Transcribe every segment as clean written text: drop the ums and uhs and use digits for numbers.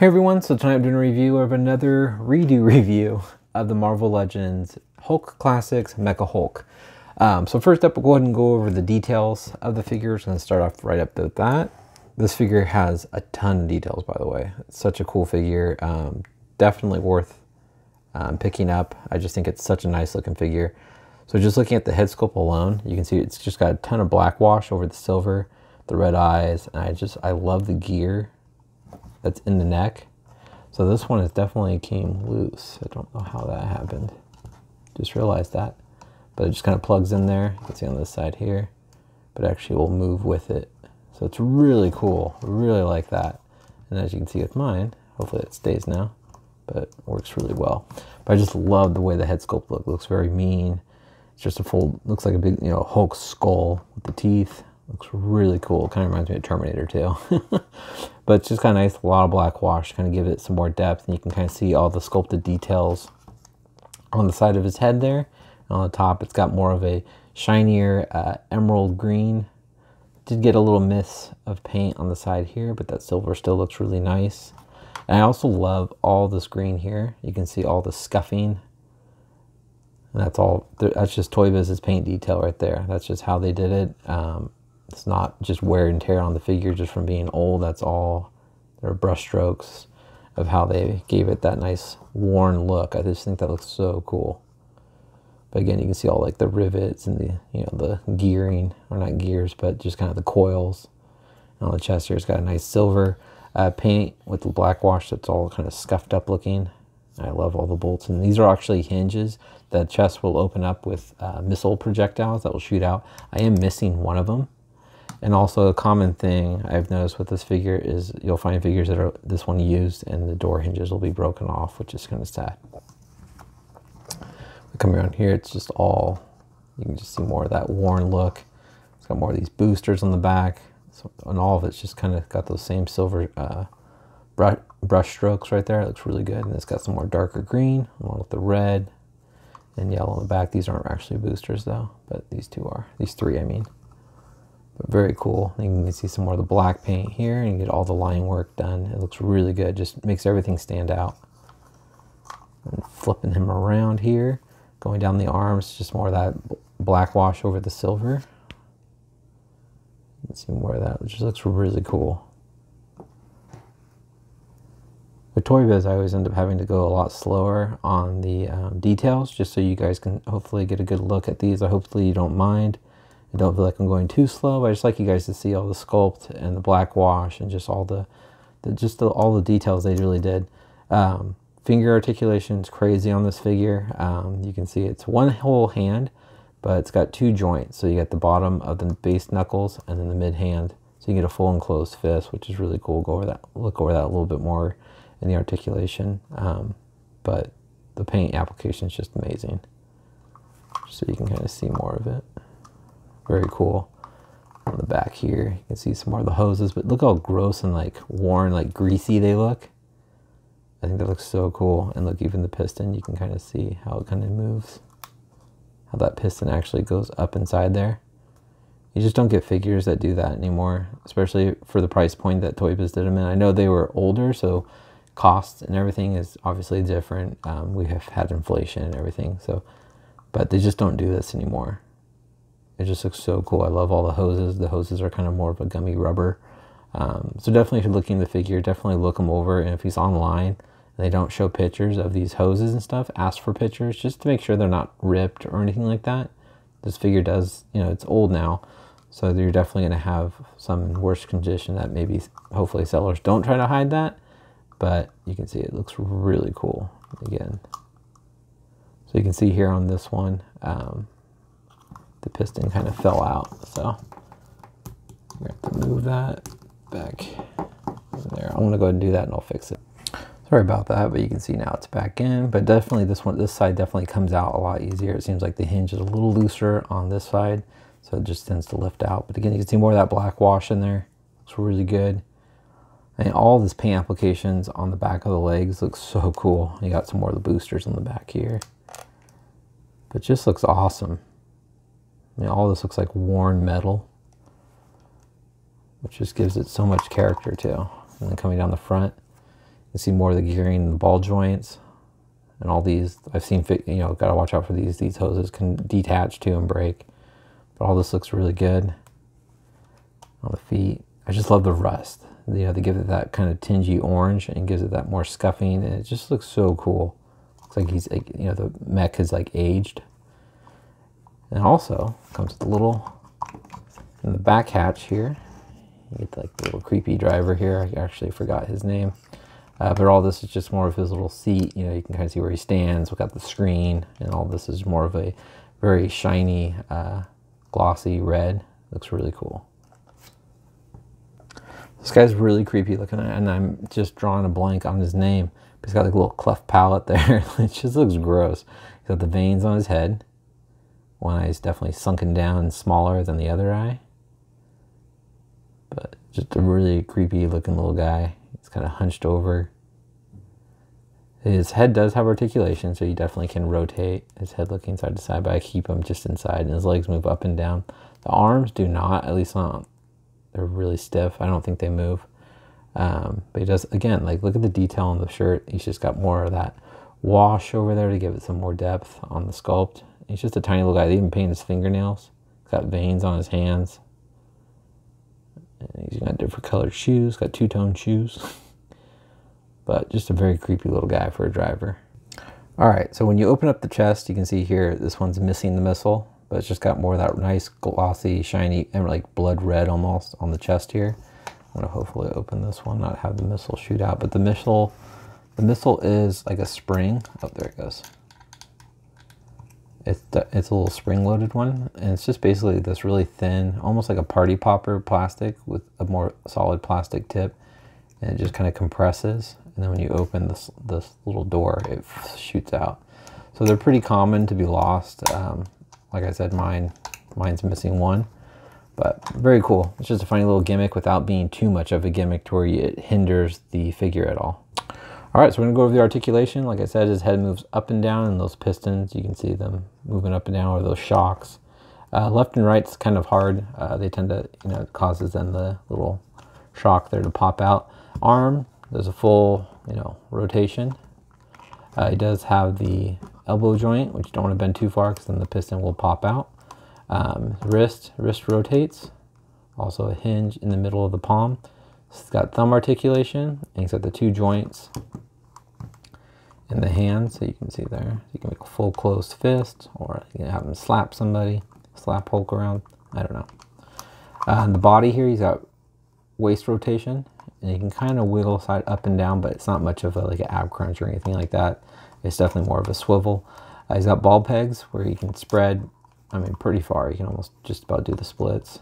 Hey everyone, so tonight I'm doing a review of another redo review of the Marvel Legends Hulk Classics Mecha Hulk. So first up, we'll go ahead and go over the details of the figures. I'm going to start off right up with that. This figure has a ton of details, by the way. It's such a cool figure. Definitely worth picking up. I just think it's such a nice looking figure. So just looking at the head sculpt alone, you can see it's just got a ton of black wash over the silver, the red eyes, and I love the gear that's in the neck. So this one is definitely came loose. I don't know how that happened. Just realized that. But it just kind of plugs in there. You can see on this side here. But actually will move with it. So it's really cool. I really like that. And as you can see with mine, hopefully it stays now. But it works really well. But I just love the way the head sculpt looks very mean. It's just a full, looks like a big, Hulk skull with the teeth. Looks really cool. Kind of reminds me of Terminator too. But it's just kind of nice, a lot of black wash to kind of give it some more depth. And you can kind of see all the sculpted details on the side of his head there. And on the top, it's got more of a shinier emerald green. Did get a little miss of paint on the side here, but that silver still looks really nice. And I also love all this green here. You can see all the scuffing. And that's just Toy Biz's paint detail right there. That's just how they did it. It's not just wear and tear on the figure just from being old. That's all their brush strokes of how they gave it that nice worn look. I just think that looks so cool. But again, you can see all like the rivets and the gearing, or not gears, but just kind of the coils. And on the chest here, it's got a nice silver paint with the black wash that's all kind of scuffed up looking. I love all the bolts, and these are actually hinges. The chest will open up with missile projectiles that will shoot out. I am missing one of them. And also a common thing I've noticed with this figure is you'll find figures that are this one used and the door hinges will be broken off, which is kind of sad. Coming around here, it's just all, you can just see more of that worn look. It's got more of these boosters on the back. So, and all of it's just kind of got those same silver brush strokes right there. It looks really good. And it's got some more darker green along with the red and yellow on the back. These aren't actually boosters though, but these two are. These three, I mean. But very cool. You can see some more of the black paint here and get all the line work done. It looks really good. Just makes everything stand out. And flipping him around here, going down the arms, just more of that black wash over the silver. You can see more of that. It just looks really cool. With Toy Biz, I always end up having to go a lot slower on the details, just so you guys can hopefully get a good look at these. Hopefully you don't mind. I don't feel like I'm going too slow, but I just like you guys to see all the sculpt and the black wash and just all all the details they really did. Finger articulation is crazy on this figure. You can see it's one whole hand, but it's got two joints. So you get the bottom of the base knuckles and then the mid hand. So you get a full enclosed fist, which is really cool. Look over that a little bit more in the articulation. But the paint application is just amazing. So you can kind of see more of it. Very cool. On the back here, you can see some more of the hoses, but look how gross and like worn, like greasy they look. I think that looks so cool. And look, even the piston, you can kind of see how it kind of moves. How that piston actually goes up inside there. You just don't get figures that do that anymore, especially for the price point that Toy Biz did them in. I know they were older, so costs and everything is obviously different. We have had inflation and everything, so, but they just don't do this anymore. It just looks so cool. I love all the hoses. The hoses are kind of more of a gummy rubber. So definitely if you're looking at the figure, definitely look him over. And if he's online and they don't show pictures of these hoses and stuff, ask for pictures just to make sure they're not ripped or anything like that. This figure does, it's old now. So you're definitely going to have some in worse condition that maybe, hopefully sellers don't try to hide that. But you can see it looks really cool again. So you can see here on this one, the piston kind of fell out, so we have to move that back there. I'm gonna go ahead and do that and I'll fix it. Sorry about that, but you can see now it's back in. But definitely this side definitely comes out a lot easier. It seems like the hinge is a little looser on this side, so it just tends to lift out. But again, you can see more of that black wash in there. Looks really good. And all this paint applications on the back of the legs looks so cool. You got some more of the boosters on the back here. But just looks awesome. All this looks like worn metal, which just gives it so much character too. And then coming down the front, You see more of the gearing and the ball joints. And all these, I've seen, you know, gotta watch out for these. These hoses can detach too and break. But all this looks really good on the feet. I just love the rust. You know, they give it that kind of tingy orange and gives it that more scuffing, and it just looks so cool. Looks like he's, like, you know, the mech is like aged. And also comes with a little, in the back hatch here, you get like the little creepy driver here. I actually forgot his name. But all this is just more of his little seat. You know, you can kind of see where he stands. We've got the screen, and all this is more of a very shiny, glossy red. Looks really cool. This guy's really creepy looking, and I'm just drawing a blank on his name. He's got like a little cleft palate there. It just looks gross. He's got the veins on his head. One eye is definitely sunken down and smaller than the other eye. But just a really creepy looking little guy. It's kind of hunched over. His head does have articulation, so you definitely can rotate his head looking side to side, but I keep him just inside, and his legs move up and down. The arms do not, at least not. They're really stiff. I don't think they move. But he does, again, like, look at the detail on the shirt. He's just got more of that wash over there to give it some more depth on the sculpt. He's just a tiny little guy. They even paint his fingernails. He's got veins on his hands. He's got different colored shoes, got two-tone shoes. But just a very creepy little guy for a driver. All right, so when you open up the chest, you can see here, this one's missing the missile, but it's just got more of that nice, glossy, shiny, and like blood red almost on the chest here. I'm gonna hopefully open this one, not have the missile shoot out, but the missile is like a spring. Oh, there it goes. It's a little spring-loaded one, and it's just basically this really thin, almost like a party popper plastic with a more solid plastic tip, and it just kind of compresses. And then when you open this little door, it shoots out. So they're pretty common to be lost. Like I said, mine's missing one, but very cool. It's just a funny little gimmick without being too much of a gimmick to where it hinders the figure at all. All right, so we're gonna go over the articulation. Like I said, his head moves up and down, and those pistons, you can see them moving up and down, or those shocks. Left and right's kind of hard. They tend to, you know, it causes then the little shock there to pop out. Arm, there's a full, you know, rotation. It does have the elbow joint, which you don't want to bend too far because then the piston will pop out. Wrist rotates. Also a hinge in the middle of the palm. It's got thumb articulation, and it's got the two joints in the hand, so you can see there. You can make a full closed fist, or you can have him slap somebody, slap Hulk around. I don't know. The body here, he's got waist rotation, and you can kind of wiggle side up and down, but it's not much of a, like an ab crunch or anything like that. It's definitely more of a swivel. He's got ball pegs where you can spread, I mean, pretty far. You can almost just about do the splits.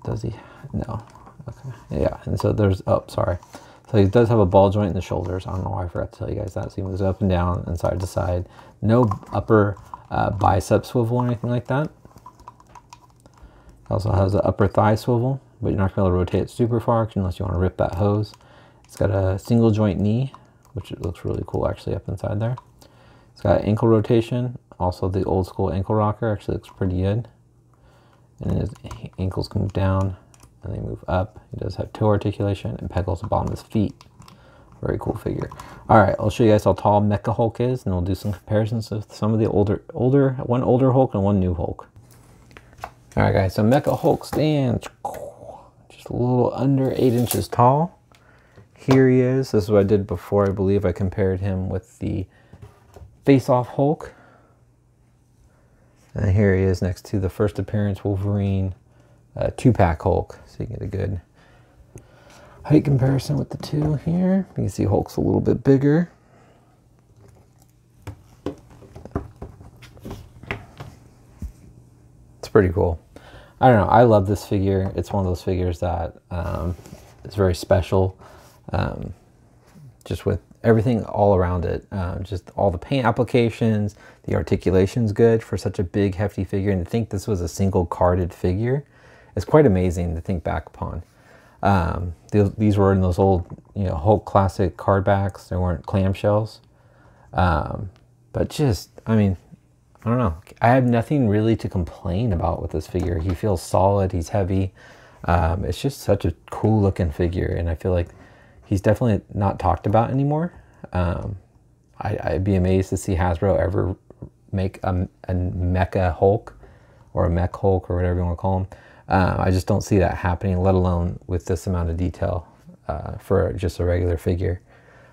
Does he? No. Okay. Yeah, and so there's, oh, sorry. So he does have a ball joint in the shoulders. I don't know why I forgot to tell you guys that. So he moves up and down and side to side. No upper bicep swivel or anything like that. Also has an upper thigh swivel, but you're not going to be able to rotate it super far unless you want to rip that hose. It's got a single joint knee, which it looks really cool actually up inside there. It's got ankle rotation. Also the old school ankle rocker actually looks pretty good. And his ankles can move down and they move up. He does have toe articulation and peg holes above his feet. Very cool figure. All right, I'll show you guys how tall Mecha Hulk is, and we'll do some comparisons with some of the one older Hulk and one new Hulk. All right, guys, so Mecha Hulk stands just a little under 8 inches tall. Here he is. This is what I did before. I believe I compared him with the Face-Off Hulk. And here he is next to the first appearance Wolverine 2-pack Hulk. So you get a good height comparison with the two here. You can see Hulk's a little bit bigger. It's pretty cool. I don't know. I love this figure. It's one of those figures that is very special. Just with everything all around it. Just all the paint applications. The articulation's good for such a big, hefty figure. And to think this was a single carded figure is quite amazing to think back upon. These were in those old, you know, Hulk classic card backs. They weren't clamshells. But just, I mean, I don't know. I have nothing really to complain about with this figure. He feels solid. He's heavy. It's just such a cool looking figure. And I feel like he's definitely not talked about anymore. I'd be amazed to see Hasbro ever make a Mecha Hulk or a Mech Hulk or whatever you want to call him. I just don't see that happening, let alone with this amount of detail for just a regular figure.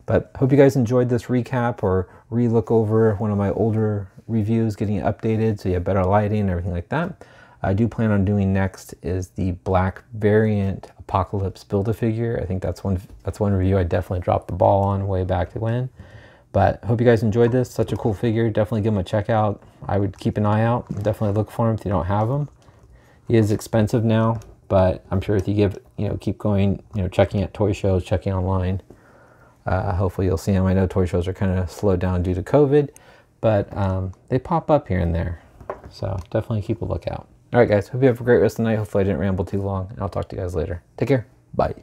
But hope you guys enjoyed this recap or re-look over one of my older reviews, getting it updated so you have better lighting and everything like that. I do plan on doing next is the black variant Apocalypse Build-A-Figure. I think that's one review I definitely dropped the ball on way back when. But hope you guys enjoyed this. Such a cool figure. Definitely give him a check out. I would keep an eye out. Definitely look for him if you don't have him. He is expensive now, but I'm sure if you keep going, checking at toy shows, checking online, hopefully you'll see him. I know toy shows are kind of slowed down due to COVID, but they pop up here and there. So definitely keep a lookout. All right, guys. Hope you have a great rest of the night. Hopefully I didn't ramble too long, and I'll talk to you guys later. Take care. Bye.